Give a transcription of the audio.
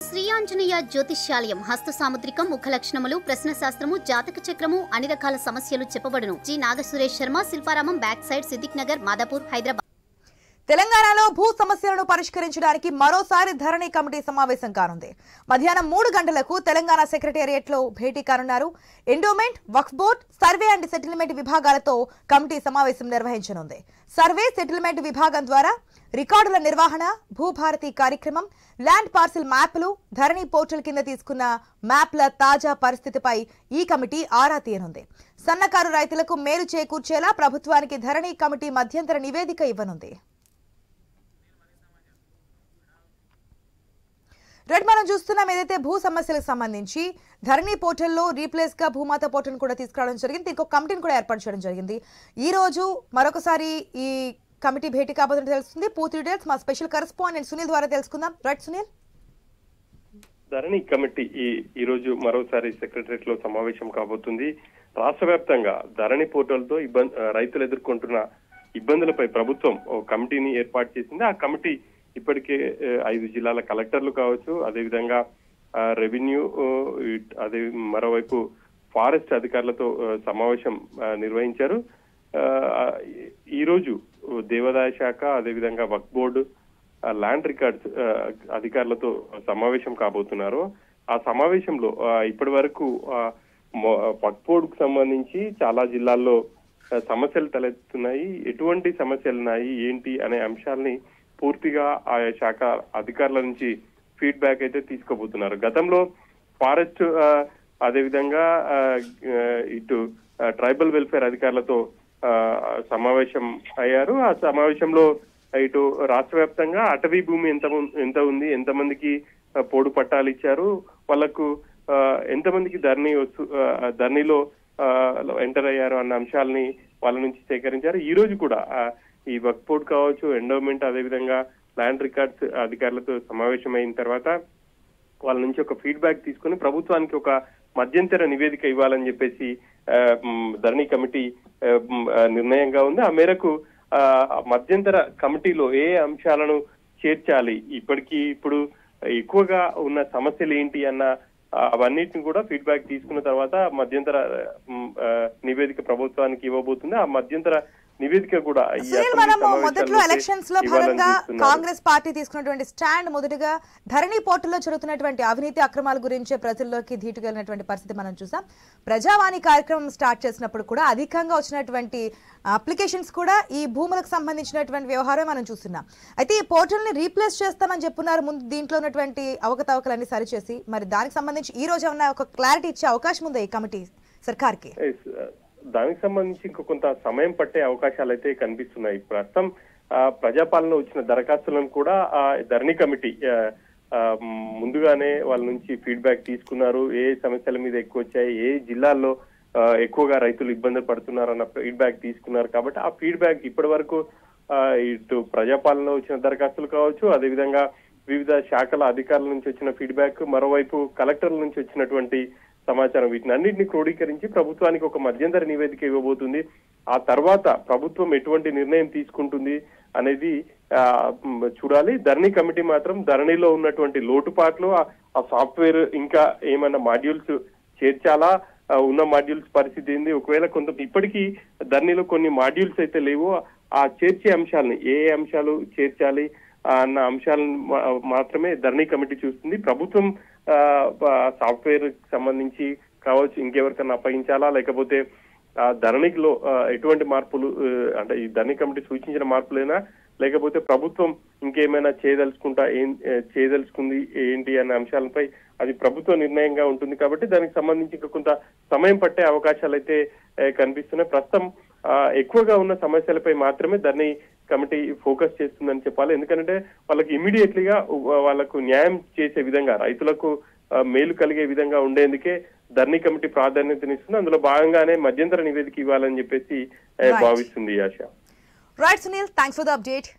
శ్రీ ఆంజనేయ జ్యోతిష్యాలయం హస్త సాముద్రికం ముఖ లక్షణములు ప్రశ్న శాస్త్రము జాతక చక్రము అన్ని రకాల సమస్యలు చెప్పబడును. G Nagasuresh Sharma, Shilparamam, back side, Siddiq Nagar, Madhapur, Hyderabad. తెలంగాణలో భూ సమస్యలను పరిష్కరించడానికి మరోసారి ధరణి కమిటీ సమావేశం కానుంది. మధ్యాహ్నం 3 గంటలకు తెలంగాణ సెక్రటేరియట్ లో భేటీ కానున్నారు. Endowment, Waqf board, survey and settlement విభాగాలతో కమిటీ సమావేశం నిర్వహించనుంది. సర్వే సెటిల్మెంట్ విభాగం ద్వారా రికార్డుల నిర్వహణ, భూభారతి కార్యక్రమం, ల్యాండ్ పార్సిల్ మ్యాప్లు, ధరణి పోర్టల్ కింద తీసుకున్న మ్యాప్ల తాజా పరిస్థితిపై ఈ కమిటీ ఆరా తీయనుంది. సన్నకారు రైతులకు మేలు చేకూర్చేలా ప్రభుత్వానికి ధరణి కమిటీ మధ్యంతర నివేదిక ఇవ్వనుంది. రెడ్ మనం చూస్తున్నాం ఏదైతే భూ సమస్యలకు సంబంధించి ధరణి పోర్టల్లో రీప్లేస్ గా భూమాత పోర్టల్ కూడా తీసుకురావడం జరిగింది. ఇంకో కమిటీని కూడా ఏర్పాటు చేయడం జరిగింది. ఈ రోజు మరొకసారి ఈ కమిటీ భేటీ కాబోతుంటే తెలుస్తుంది. పూర్తి డీటెయిల్స్ మా స్పెషల్ కరెస్పాండెంట్ సునీల్ ద్వారా తెలుసుకుందాం. రైట్ సునీల్. ధరణి కమిటీ ఈ రోజు మరోసారి సెక్రటరియట్ లో సమావేశం కాబోతుంది. రాష్ట్ర వ్యాప్తంగా ధరణి పోర్టల్ తో రైతులు ఎదుర్కొంటున్న ఇబ్బందులపై ప్రభుత్వం కమిటీని ఏర్పాటు చేసింది. ఆ కమిటీ ఇప్పటికే 5 జిల్లాల కలెక్టర్లు కావచ్చు, అదేవిధంగా రెవెన్యూ, అదే మరోవైపు ఫారెస్ట్ అధికారులతో సమావేశం నిర్వహించారు. ఈ రోజు దేవాదాయ శాఖ, అదేవిధంగా వక్ఫ్ బోర్డు, ల్యాండ్ రికార్డ్స్ అధికారులతో సమావేశం కాబోతున్నారు. ఆ సమావేశంలో ఇప్పటి వరకు వక్ఫ్ బోర్డుకు సంబంధించి చాలా జిల్లాల్లో సమస్యలు తలెత్తుతున్నాయి. ఎటువంటి సమస్యలు ఉన్నాయి ఏంటి అనే అంశాలని పూర్తిగా ఆయా శాఖ అధికారుల నుంచి ఫీడ్బ్యాక్ అయితే తీసుకోబోతున్నారు. గతంలో ఫారెస్ట్, అదేవిధంగా ఇటు ట్రైబల్ వెల్ఫేర్ అధికారులతో సమావేశం అయ్యారు. ఆ సమావేశంలో ఇటు రాష్ట్ర వ్యాప్తంగా అటవీ భూమి ఎంత ఉంది, ఎంతమందికి పోడు పట్టాలు ఇచ్చారు, వాళ్లకు ఎంతమందికి ధరణిలో ఎంటర్ అయ్యారు అన్న అంశాలని వాళ్ళ నుంచి సేకరించారు. ఈ రోజు కూడా ఈ వక్ఫ్ బోర్డ్ కావచ్చు, ఎండోమెంట్, అదేవిధంగా ల్యాండ్ రికార్డ్స్ అధికారులతో సమావేశం అయిన తర్వాత వాళ్ళ నుంచి ఒక ఫీడ్బ్యాక్ తీసుకుని ప్రభుత్వానికి ఒక మధ్యంతర నివేదిక ఇవ్వాలని చెప్పేసి ధరణి కమిటీ నిర్ణయంగా ఉంది. ఆ మేరకు మధ్యంతర కమిటీలో ఏ అంశాలను చేర్చాలి, ఇప్పుడు ఎక్కువగా ఉన్న సమస్యలు ఏంటి అన్న అవన్నిటిని కూడా ఫీడ్బ్యాక్ తీసుకున్న తర్వాత మధ్యంతర నివేదిక ప్రభుత్వానికి ఇవ్వబోతుంది. ఆ మధ్యంతర నివేదిక కూడా మొదట్లో ఎలక్షన్స్ లో భాగంగా కాంగ్రెస్ పార్టీ తీసుకున్నటువంటి స్టాండ్ మొదటిగా ధరణి పోర్టల్లో జరుగుతున్నటువంటి అవినీతి అక్రమాల గురించి ప్రజల్లోకి ధీటుకెళ్ళినటువంటి పరిస్థితి మనం చూసాం. ప్రజావాణి కార్యక్రమం స్టార్ట్ చేసినప్పుడు కూడా అధికంగా వచ్చినటువంటి అప్లికేషన్స్ కూడా ఈ భూములకు సంబంధించినటువంటి వ్యవహారం మనం చూస్తున్నాం. అయితే ఈ పోర్టల్ ని రీప్లేస్ చేస్తామని చెప్పున్నారు. ముందు దీంట్లో ఉన్నటువంటి అవకతవకలన్నీ సరిచేసి, మరి దానికి సంబంధించి ఈ రోజు ఏమన్నా ఒక క్లారిటీ ఇచ్చే అవకాశం ఉందా ఈ కమిటీ సర్కార్కి? దానికి సంబంధించి ఇంకో కొంత సమయం పట్టే అవకాశాలు అయితే కనిపిస్తున్నాయి. ప్రస్తుతం ప్రజాపాలన వచ్చిన దరఖాస్తులను కూడా ధరణి కమిటీ ముందుగానే వాళ్ళ నుంచి ఫీడ్బ్యాక్ తీసుకున్నారు. ఏ సమస్యల మీద ఎక్కువ వచ్చాయి, ఏ జిల్లాల్లో ఎక్కువగా రైతులు ఇబ్బంది పడుతున్నారు అన్న ఫీడ్బ్యాక్ తీసుకున్నారు. కాబట్టి ఆ ఫీడ్బ్యాక్ ఇప్పటి వరకు ఇటు ప్రజాపాలన వచ్చిన దరఖాస్తులు కావచ్చు, అదేవిధంగా వివిధ శాఖల అధికారుల నుంచి వచ్చిన ఫీడ్బ్యాక్, మరోవైపు కలెక్టర్ల నుంచి వచ్చినటువంటి సమాచారం, వీటిని అన్నింటినీ క్రోడీకరించి ప్రభుత్వానికి ఒక మధ్యంతర నివేదిక ఇవ్వబోతుంది. ఆ తర్వాత ప్రభుత్వం ఎటువంటి నిర్ణయం తీసుకుంటుంది అనేది చూడాలి. ధరణి కమిటీ మాత్రం ధరణిలో ఉన్నటువంటి లోటుపాట్లు, ఆ సాఫ్ట్వేర్ ఇంకా ఏమైనా మాడ్యూల్స్ చేర్చాలా, ఉన్న మాడ్యూల్స్ పరిస్థితి ఏంది, ఒకవేళ ఇప్పటికీ ధరణిలో కొన్ని మాడ్యూల్స్ అయితే లేవు, ఆ చేర్చే అంశాలని ఏ అంశాలు చేర్చాలి అన్న అంశాలను మాత్రమే ధరణి కమిటీ చూస్తుంది. ప్రభుత్వం సాఫ్ట్వేర్ సంబంధించి కావచ్చు, ఇంకెవరికన్నా అప్పగించాలా, లేకపోతే ధరణిలో ఎటువంటి మార్పులు, అంటే ఈ ధరణి కమిటీ సూచించిన మార్పులైనా, లేకపోతే ప్రభుత్వం ఇంకేమైనా చేయదలుచుకుంది ఏంటి అనే అంశాలపై అది ప్రభుత్వ నిర్ణయంగా ఉంటుంది. కాబట్టి దానికి సంబంధించి ఇంకా కొంత సమయం పట్టే అవకాశాలు అయితే కనిపిస్తున్నాయి. ప్రస్తుతం ఎక్కువగా ఉన్న సమస్యలపై మాత్రమే ధరణి కమిటీ ఫోకస్ చేస్తుందని చెప్పాలి. ఎందుకంటే వాళ్ళకి ఇమీడియట్లీగా వాళ్ళకు న్యాయం చేసే విధంగా, రైతులకు మేలు కలిగే విధంగా ఉండేందుకే ధరణి కమిటీ ప్రాధాన్యతనిస్తుంది. అందులో భాగంగానే మధ్యంతర నివేదిక ఇవ్వాలని చెప్పేసి భావిస్తుంది ఆశ. Right Sunil, thanks for the update.